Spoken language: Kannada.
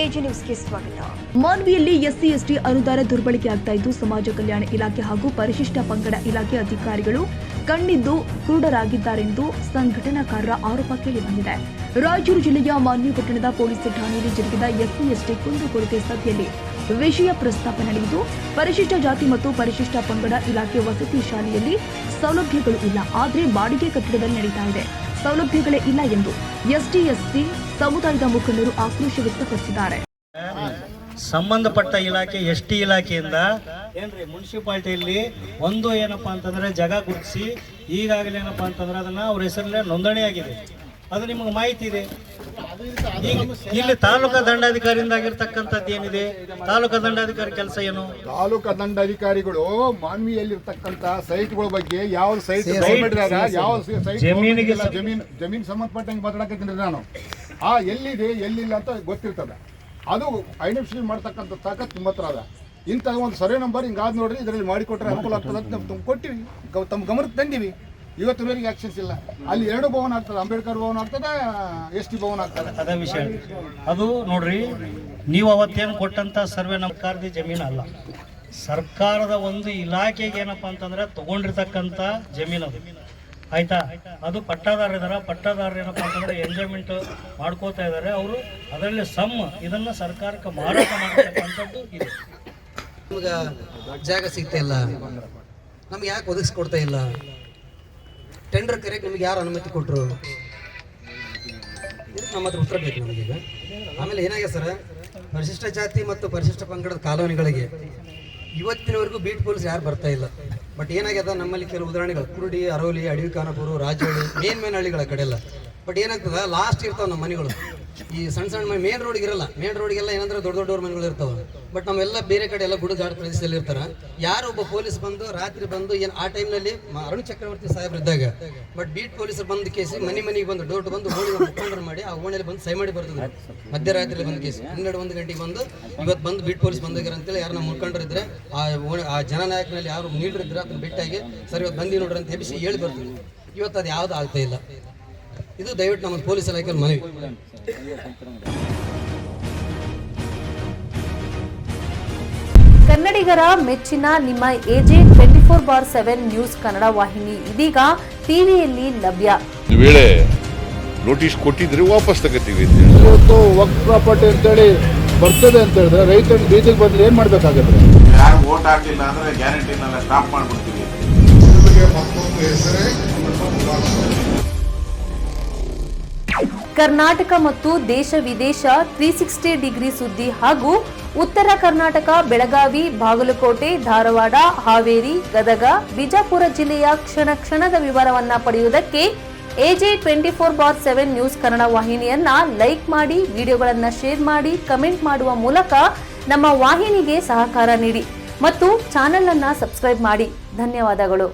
ಎಜೆ ನ್ಯೂಸ್ಗೆ ಸ್ವಾಗತ. ಮಾನ್ವಿಯಲ್ಲಿ ಎಸ್ಸಿ ಎಸ್ಟಿ ಅನುದಾನ ದುರ್ಬಳಕೆ ಆಗ್ತಾ ಇದ್ದು ಸಮಾಜ ಕಲ್ಯಾಣ ಇಲಾಖೆ ಹಾಗೂ ಪರಿಶಿಷ್ಟ ಪಂಗಡ ಇಲಾಖೆ ಅಧಿಕಾರಿಗಳು ಕಣ್ಣಿದ್ದು ಕುರುಡರಾಗಿದ್ದಾರೆಂದು ಸಂಘಟನಾಕಾರರ ಆರೋಪ ಕೇಳಿಬಂದಿದೆ. ರಾಯಚೂರು ಜಿಲ್ಲೆಯ ಮಾನ್ವಿ ಪಟ್ಟಣದ ಪೊಲೀಸ್ ಠಾಣೆಯಲ್ಲಿ ಜರುಗಿದ ಎಸ್ಸಿ ಎಸ್ಟಿ ಕುಂದುಕೊರತೆ ಸಭೆಯಲ್ಲಿ ವಿಷಯ ಪ್ರಸ್ತಾಪ ನಡೆಯಿತು. ಪರಿಶಿಷ್ಟ ಜಾತಿ ಮತ್ತು ಪರಿಶಿಷ್ಟ ಪಂಗಡ ಇಲಾಖೆ ವಸತಿ ಶಾಲೆಯಲ್ಲಿ ಸೌಲಭ್ಯಗಳು ಇಲ್ಲ, ಆದರೆ ಬಾಡಿಗೆ ಕಟ್ಟಡದಲ್ಲಿ ನಡೀತಾ ಇದೆ, ಸೌಲಭ್ಯಗಳೇ ಇಲ್ಲ ಎಂದು ಎಸ್ಟಿ ಎಸ್ಸಿ ಸಮುದಾಯದ ಮುಖಂಡರು ಆಕ್ರೋಶ ವ್ಯಕ್ತಪಡಿಸಿದ್ದಾರೆ. ಸಂಬಂಧಪಟ್ಟ ಇಲಾಖೆ ಎಸ್ಟಿ ಇಲಾಖೆಯಿಂದ ಏನ್ರಿ ಮುನ್ಸಿಪಾಲಿಟಿಯಲ್ಲಿ ಒಂದು ಏನಪ್ಪಾ ಅಂತಂದ್ರೆ ಜಾಗ ಗುರುತಿಸಿ ಈಗಾಗಲೇ ಏನಪ್ಪಾ ಅಂತಂದ್ರೆ ಅದನ್ನ ಅವ್ರ ಹೆಸರಲ್ಲೇ ನೋಂದಣಿ ಆಗಿದೆ. ಅದು ನಿಮಗೆ ಮಾಹಿತಿ ಇದೆ. ಇಲ್ಲಿ ತಾಲೂಕಾ ದಂಡಾಧಿಕಾರಿಯಿಂದ ಆಗಿರ್ತಕ್ಕಂಥದ್ದು ಏನಿದೆ, ತಾಲೂಕಾ ದಂಡಾಧಿಕಾರಿ ಕೆಲಸ ಏನು? ತಾಲೂಕಾ ದಂಡಾಧಿಕಾರಿಗಳು ಮಾನ್ವಿಯಲ್ಲಿರ್ತಕ್ಕಂಥ ಸೈಟ್ಗಳ ಬಗ್ಗೆ ಯಾವ ಸೈಟ್ ಯಾವ ಸೈಟ್ ಜಮೀನು ಸಂಬಂಧಪಟ್ಟಂಗೆ ಮಾತಾಡಕತ್ತೀನಿ ನಾನು. ಎಲ್ಲಿದೆ ಎಲ್ಲಿಲ್ಲ ಅಂತ ಗೊತ್ತಿರ್ತದೆ. ಅದು ಐಡೆಂಟಿಫೈ ಮಾಡ್ತಕ್ಕಂಥ ತಾಕತ್ ನಿಮ್ಮ ಹತ್ರ ಅದ. ಇಂಥ ಒಂದು ಸರ್ವೆ ನಂಬರ್ ಹಿಂಗಾದ್ ನೋಡ್ರಿ, ಇದರಲ್ಲಿ ಮಾಡಿಕೊಟ್ರೆ ಅನುಕೂಲ ಆಗ್ತದೆ ಅಂತ ನಾವು ಕೊಟ್ಟಿವಿ, ತಮ್ಮ ಗಮನಕ್ಕೆ ತಂದಿವಿ. ಇವತ್ತಿನವರೆಗೆ ಆಕ್ಷನ್ಸ್ ಇಲ್ಲ. ಅಲ್ಲಿ 2 ಭವನ ಆಗ್ತದೆ, ಅಂಬೇಡ್ಕರ್ ಭವನ ಆಗ್ತದೆ, ಎಸ್ ಟಿ ಭವನ ಆಗ್ತದೆ. ಅದೇ ವಿಷಯ. ಅದು ನೋಡ್ರಿ, ನೀವು ಅವತ್ತೇನು ಕೊಟ್ಟಂತ ಸರ್ವೆ ಸರ್ಕಾರದ ಜಮೀನು ಅಲ್ಲ, ಸರ್ಕಾರದ ಒಂದು ಇಲಾಖೆಗೆ ಏನಪ್ಪಾ ಅಂತಂದ್ರೆ ತಗೊಂಡಿರ್ತಕ್ಕಂಥ ಜಮೀನು ಅದು. ಆಯ್ತಾ? ಅದು ಪಟ್ಟಾದಾರ ಇದಾರ, ಪಟ್ಟಾದಾರ ಏನಪ್ಪಾ ಅಂತಂದ್ರೆ ಎಂಜಾಯ್ಮೆಂಟ್ ಮಾಡ್ಕೋತಾ ಇದಾರೆ ಅವರು. ಅದರಲ್ಲಿ ಇದನ್ನ ಸರ್ಕಾರಕ್ಕೆ ಮಾರಾಟ ಮಾಡತಕ್ಕಂಥದ್ದು ಇದೆ. ನಮ್ಗೆ ಜಾಗ ಸಿಗ್ತಾ ಇಲ್ಲ, ನಮ್ಗೆ ಯಾಕೆ ಒದಗಿಸ್ಕೊಡ್ತಾ ಇಲ್ಲ? ಟೆಂಡರ್ ಕರೆಯಕ್ಕೆ ನಿಮ್ಗೆ ಯಾರು ಅನುಮತಿ ಕೊಟ್ಟರು? ನಮ್ಮ ಹತ್ರ ಉತ್ತರ ಬೇಕು ನಮಗೀಗ. ಆಮೇಲೆ ಏನಾಗಿದೆ ಸರ್, ಪರಿಶಿಷ್ಟ ಜಾತಿ ಮತ್ತು ಪರಿಶಿಷ್ಟ ಪಂಗಡದ ಕಾಲೋನಿಗಳಿಗೆ ಇವತ್ತಿನವರೆಗೂ ಬೀಟ್ ಪೊಲೀಸ್ ಯಾರು ಬರ್ತಾ ಇಲ್ಲ. ಬಟ್ ಏನಾಗ್ಯದ, ನಮ್ಮಲ್ಲಿ ಕೆಲವು ಉದಾಹರಣೆಗಳು ಕುರುಡಿ, ಅರೋಲಿ, ಅಡವಿ ಖಾನಾಪುರ, ರಾಜೋಳಿ, ಮೇನ್ ಹಳ್ಳಿಗಳ ಕಡೆ ಎಲ್ಲ. ಬಟ್ ಏನಾಗ್ತದೆ, ಲಾಸ್ಟ್ ಇರ್ತಾವೆ ನಮ್ಮ ಮನೆಗಳು. ಈ ಸಣ್ಣ ಮನೆ ಮೇನ್ ರೋಡ್ಗೆ ಇರಲ್ಲ. ಮೇನ್ ರೋಡ್ಗೆಲ್ಲ ಏನಂದ್ರೆ ದೊಡ್ಡ ಮನೆಗಳು ಇರ್ತಾವೆ. ಬಟ್ ನಾವೆಲ್ಲ ಬೇರೆ ಕಡೆ ಎಲ್ಲ ಗುಡುಗಾಡು ಪ್ರದೇಶದಲ್ಲಿ ಇರ್ತಾರೆ. ಯಾರೋ ಒಬ್ಬ ಪೊಲೀಸ್ ಬಂದು ರಾತ್ರಿ ಬಂದು ಆ ಟೈಮ್ನಲ್ಲಿ ಅರುಣ್ ಚಕ್ರವರ್ತಿ ಸಾಹೇಬ್ರು ಇದ್ದಾಗ ಬಟ್ ಬೀಟ್ ಪೊಲೀಸರು ಬಂದು ಕೇಸಿ ಮನೆಗೆ ಬಂದು ಡೋರ್ ಬಂದು ಓಣಿ ಮುಖಂಡರು ಮಾಡಿ ಆ ಓಣಿಯಲ್ಲಿ ಬಂದು ಸೈ ಮಾಡಿ ಬರ್ತದೆ. ಮಧ್ಯರಾತ್ರಿ ಬಂದು ಕೇಸಿ 12-1 ಗಂಟೆಗೆ ಬಂದು ಇವತ್ತು ಬಂದು ಬೀಟ್ ಪೊಲೀಸ್ ಬಂದಿದ್ದಾರೆ ಅಂತೇಳಿ ಯಾರು ನಮ್ಮ ಮುಖಂಡರು ಇದ್ರೆ ಆ ಜನನಾಯಕನಲ್ಲಿ ಯಾರು ನೀಡರಿದ್ರೆ ಅದನ್ನ ಬಿಟ್ಟಾಗಿ ಸರ್ ಇವತ್ತು ಬಂದಿ ನೋಡ್ರಿ ಅಂತ ಎಬ್ಬಿಸಿ ಹೇಳಿ ಬರ್ತೀವಿ. ಇವತ್ತು ಅದು ಯಾವುದು ಆಗ್ತಾ ಇಲ್ಲ. ಇದು ದಯವಿಟ್ಟು ನಮ್ಮ ಪೊಲೀಸ್ ಇಲಾಖೆಯಲ್ಲಿ ಮನವಿ. ಕನ್ನಡಿಗರ ಮೆಚ್ಚಿನ ನಿಮ್ಮ ಎಜೆ 24/7 ನ್ಯೂಸ್ ಕನ್ನಡ ವಾಹಿನಿ ಇದೀಗ ಟಿವಿಯಲ್ಲಿ ಲಭ್ಯ. ವೇಳೆ ನೋಟಿಸ್ ಕೊಟ್ಟಿದ್ರೆ ವಾಪಸ್ ತಗೋತೀವಿ. ಇವತ್ತು ವಕ್ಫ್ ಪ್ರಾಪರ್ಟಿ ಅಂತೇಳಿ ಬರ್ತದೆ ಅಂತ ಹೇಳಿದ್ರೆ ರೈತರು ಬೀದಿಗೆ ಬಂದ್ರೆ ಏನ್ ಮಾಡ್ಬೇಕಾಗತ್ತೆ? ಯಾರು ವೋಟ್ ಹಾಕಿಲ್ಲ ಅಂದ್ರೆ ಗ್ಯಾರಂಟಿನೆಲ್ಲ ಸ್ಟಾಪ್ ಮಾಡ್ಬಿಡ್ತೀವಿ. ಕರ್ನಾಟಕ ಮತ್ತು ದೇಶ ವಿದೇಶ 360 ಡಿಗ್ರಿ ಸುದ್ದಿ ಹಾಗೂ ಉತ್ತರ ಕರ್ನಾಟಕ, ಬೆಳಗಾವಿ, ಬಾಗಲಕೋಟೆ, ಧಾರವಾಡ, ಹಾವೇರಿ, ಗದಗ, ಬಿಜಾಪುರ ಜಿಲ್ಲೆಯ ಕ್ಷಣದ ವಿವರವನ್ನ ಪಡೆಯುವುದಕ್ಕೆ ಎಜೆ 24/7 ನ್ಯೂಸ್ ಕನ್ನಡ ವಾಹಿನಿಯನ್ನ ಲೈಕ್ ಮಾಡಿ, ವಿಡಿಯೋಗಳನ್ನ ಶೇರ್ ಮಾಡಿ, ಕಮೆಂಟ್ ಮಾಡುವ ಮೂಲಕ ನಮ್ಮ ವಾಹಿನಿಗೆ ಸಹಕಾರ ನೀಡಿ ಮತ್ತು ಚಾನೆಲ್ ಅನ್ನ ಸಬ್ಸ್ಕ್ರೈಬ್ ಮಾಡಿ. ಧನ್ಯವಾದಗಳು.